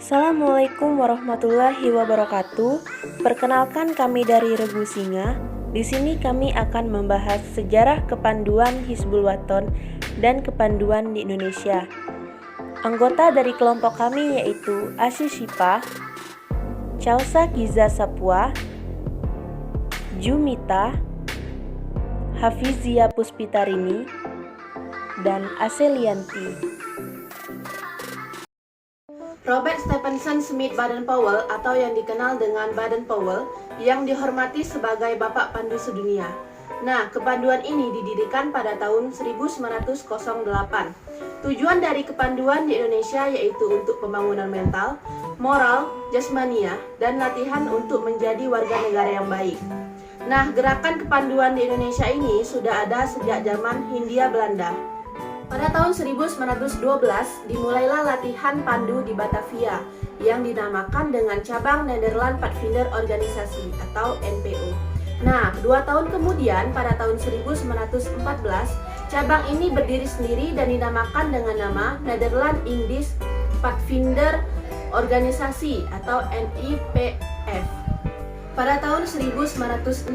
Assalamualaikum warahmatullahi wabarakatuh. Perkenalkan, kami dari Regu Singa. Di sini kami akan membahas sejarah kepanduan Hizbul Wathan dan kepanduan di Indonesia. Anggota dari kelompok kami yaitu Asy Syifa, Chausa Giza Sapua, Jumita, Hafizia Puspitarini, dan Aselianti. Robert Stephenson Smith Baden-Powell atau yang dikenal dengan Baden-Powell yang dihormati sebagai Bapak Pandu Sedunia. Nah, kepanduan ini didirikan pada tahun 1908. Tujuan dari kepanduan di Indonesia yaitu untuk pembangunan mental, moral, jasmania, dan latihan untuk menjadi warga negara yang baik. Nah, gerakan kepanduan di Indonesia ini sudah ada sejak zaman Hindia Belanda. Pada tahun 1912 dimulailah latihan pandu di Batavia yang dinamakan dengan cabang Nederland Pathfinder Organisasi atau NPO. Nah, 2 tahun kemudian pada tahun 1914 cabang ini berdiri sendiri dan dinamakan dengan nama Nederland Indisch Pathfinder Organisasi atau NIPF. Pada tahun 1916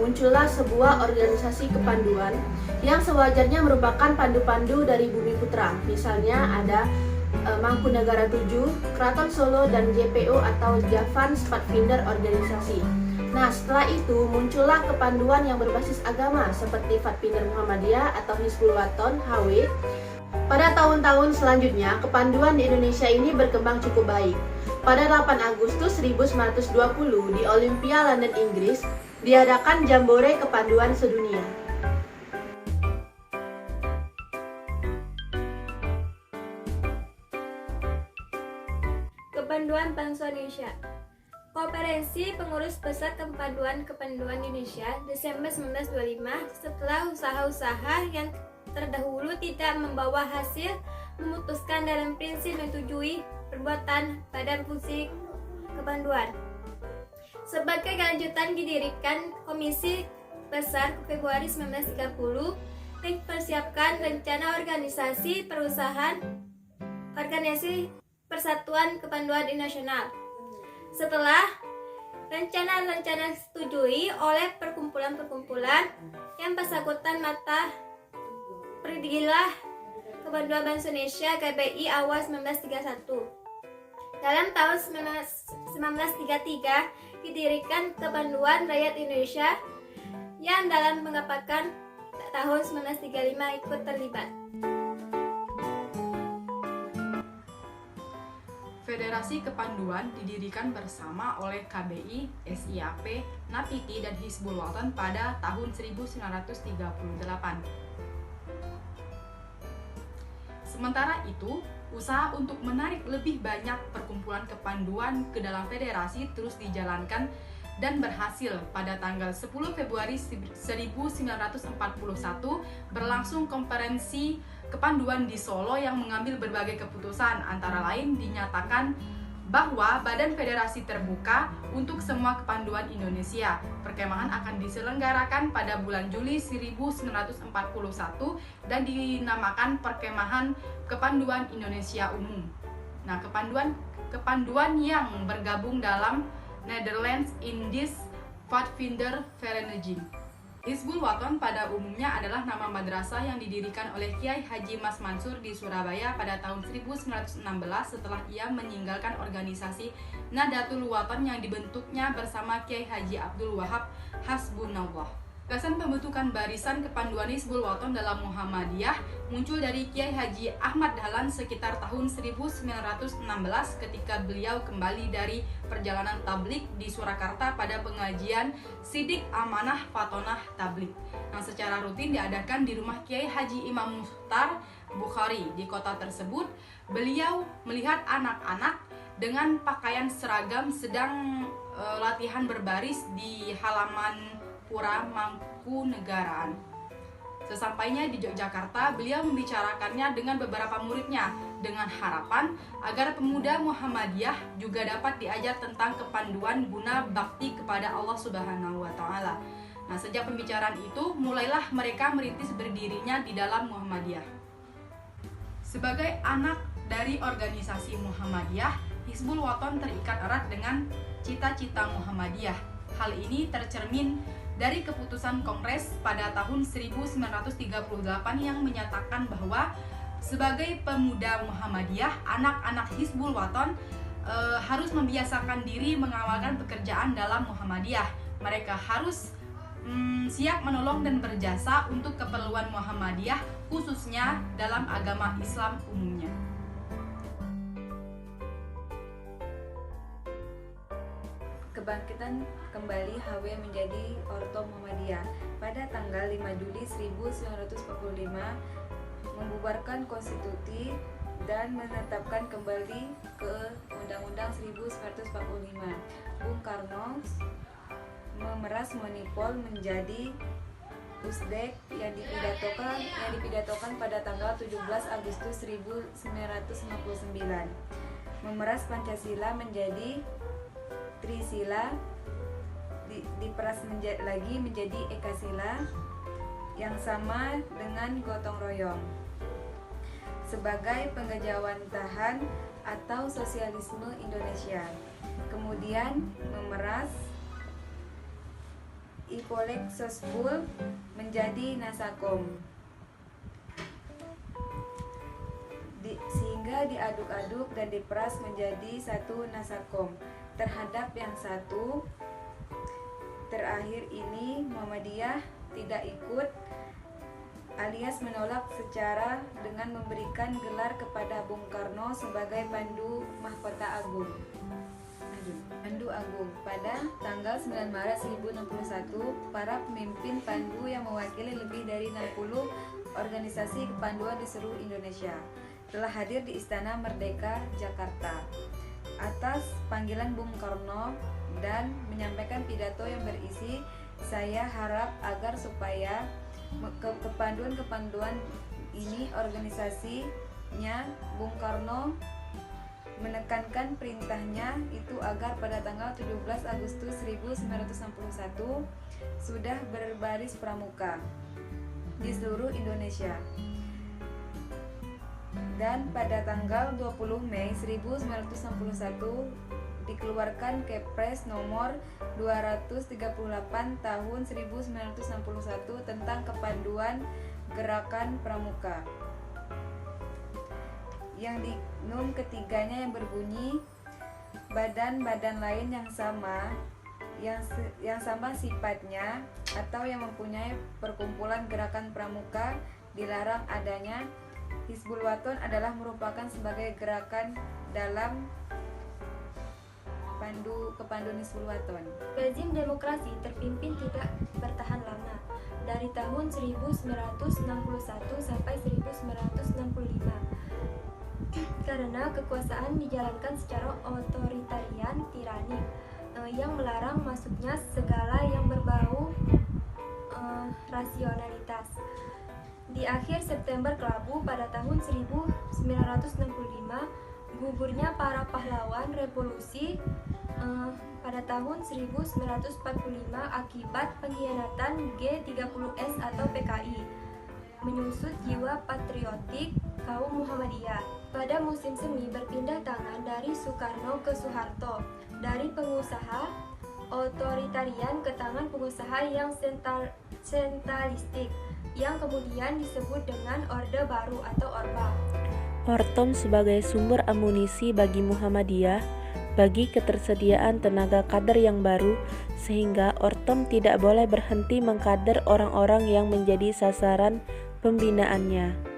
muncullah sebuah organisasi kepanduan yang sewajarnya merupakan pandu-pandu dari Bumi Putra. Misalnya ada Mangkunagara 7, Keraton Solo, dan JPO atau Javans Pathfinder Organisasi. Nah, setelah itu muncullah kepanduan yang berbasis agama seperti Pathfinder Muhammadiyah atau Hizbul Wathan (HW). Pada tahun-tahun selanjutnya, kepanduan di Indonesia ini berkembang cukup baik. Pada 8 Agustus 1920 di Olympia, London, Inggris, diadakan Jambore Kepanduan Sedunia. Kepanduan Bangsa Indonesia. Konferensi Pengurus Besar Kepanduan Indonesia Desember 1925 setelah usaha-usaha yang terdahulu tidak membawa hasil memutuskan dalam prinsip menyetujui perbuatan badan fungsi kepanduan. Sebagai kelanjutan didirikan Komisi Besar Februari 1930 mempersiapkan rencana organisasi perusahaan organisasi Persatuan Kepanduan Nasional. Setelah rencana-rencana disetujui oleh perkumpulan-perkumpulan yang bersangkutan maka berdirilah Kepanduan Bangsa Indonesia KBI awal 1931. Dalam tahun 1933 didirikan Kepanduan Rakyat Indonesia yang dalam menggapakan tahun 1935 ikut terlibat. Federasi Kepanduan didirikan bersama oleh KBI, SIAP, NAPITI, dan Hizbul Wathan pada tahun 1938. Sementara itu, usaha untuk menarik lebih banyak perkumpulan kepanduan ke dalam federasi terus dijalankan dan berhasil. Pada tanggal 10 Februari 1941 berlangsung konferensi kepanduan di Solo yang mengambil berbagai keputusan, antara lain dinyatakan bahwa Badan Federasi terbuka untuk semua kepanduan Indonesia. Perkemahan akan diselenggarakan pada bulan Juli 1941 dan dinamakan Perkemahan Kepanduan Indonesia Umum. Nah, kepanduan yang bergabung dalam Netherlands Indisch Pathfinder Vereniging. Hizbul Wathan pada umumnya adalah nama madrasah yang didirikan oleh Kiai Haji Mas Mansur di Surabaya pada tahun 1916 setelah ia meninggalkan organisasi Nahdlatul Wathan yang dibentuknya bersama Kiai Haji Abdul Wahab Hasbunallah. Gagasan pembentukan barisan kepanduan Hizbul Wathan dalam Muhammadiyah muncul dari Kiai Haji Ahmad Dahlan sekitar tahun 1916 ketika beliau kembali dari perjalanan tablik di Surakarta pada pengajian Sidik Amanah Fatonah Tablik yang secara rutin diadakan di rumah Kiai Haji Imam Muhtar Bukhari. Di kota tersebut, beliau melihat anak-anak dengan pakaian seragam sedang latihan berbaris di halaman Pura Mangkunegaraan. Sesampainya di Yogyakarta, beliau membicarakannya dengan beberapa muridnya dengan harapan agar pemuda Muhammadiyah juga dapat diajar tentang kepanduan guna bakti kepada Allah Subhanahu wa taala. Nah, sejak pembicaraan itu mulailah mereka merintis berdirinya di dalam Muhammadiyah. Sebagai anak dari organisasi Muhammadiyah, Hizbul Wathan terikat erat dengan cita-cita Muhammadiyah. Hal ini tercermin dari keputusan Kongres pada tahun 1938 yang menyatakan bahwa sebagai pemuda Muhammadiyah, anak-anak Hizbul Wathan harus membiasakan diri mengamalkan pekerjaan dalam Muhammadiyah. Mereka harus siap menolong dan berjasa untuk keperluan Muhammadiyah, khususnya dalam agama Islam umumnya. Kebangkitan kembali HW menjadi Orto Muhammadiyah pada tanggal 5 Juli 1945 membubarkan konstitusi dan menetapkan kembali ke Undang-Undang 1945. Bung Karno memeras Monipol menjadi Usdek yang dipidatokan pada tanggal 17 Agustus 1959. Memeras Pancasila menjadi Trisila, diperas lagi menjadi Ekasila yang sama dengan gotong royong sebagai pengejawantahan atau sosialisme Indonesia. Kemudian memeras Ipolek Sospul menjadi Nasakom, sehingga diaduk-aduk dan diperas menjadi satu Nasakom. Terhadap yang satu terakhir ini Muhammadiyah tidak ikut alias menolak secara dengan memberikan gelar kepada Bung Karno sebagai Pandu Mahkota Agung. Pandu Agung. Pada tanggal 9 Maret 1061, para pemimpin Pandu yang mewakili lebih dari 60 organisasi kepanduan di seluruh Indonesia telah hadir di Istana Merdeka, Jakarta atas panggilan Bung Karno dan menyampaikan pidato yang berisi, "Saya harap agar supaya kepanduan ini organisasinya Bung Karno menekankan perintahnya itu agar pada tanggal 17 Agustus 1961 sudah berbaris pramuka di seluruh Indonesia. Dan pada tanggal 20 Mei 1961 dikeluarkan Kepres nomor 238 tahun 1961 tentang kepanduan gerakan pramuka. Yang di num ketiganya yang berbunyi, badan-badan lain yang sama sifatnya atau yang mempunyai perkumpulan gerakan pramuka dilarang adanya. Hizbul Wathan adalah merupakan sebagai gerakan dalam kepanduan Hizbul Wathan. Rezim demokrasi terpimpin tidak bertahan lama, dari tahun 1961 sampai 1965. Karena kekuasaan dijalankan secara otoritarian tirani yang melarang masuknya segala yang berbau rasionalitas. Di akhir September Kelabu pada tahun 1965, gugurnya para pahlawan revolusi pada tahun 1945 akibat pengkhianatan G30S atau PKI, menyusut jiwa patriotik kaum Muhammadiyah. Pada musim semi berpindah tangan dari Soekarno ke Soeharto, dari pengusaha otoritarian ke tangan pengusaha yang sentralistik, yang kemudian disebut dengan Orde Baru atau Orba. Ortom sebagai sumber amunisi bagi Muhammadiyah, bagi ketersediaan tenaga kader yang baru, sehingga Ortom tidak boleh berhenti mengkader orang-orang yang menjadi sasaran pembinaannya.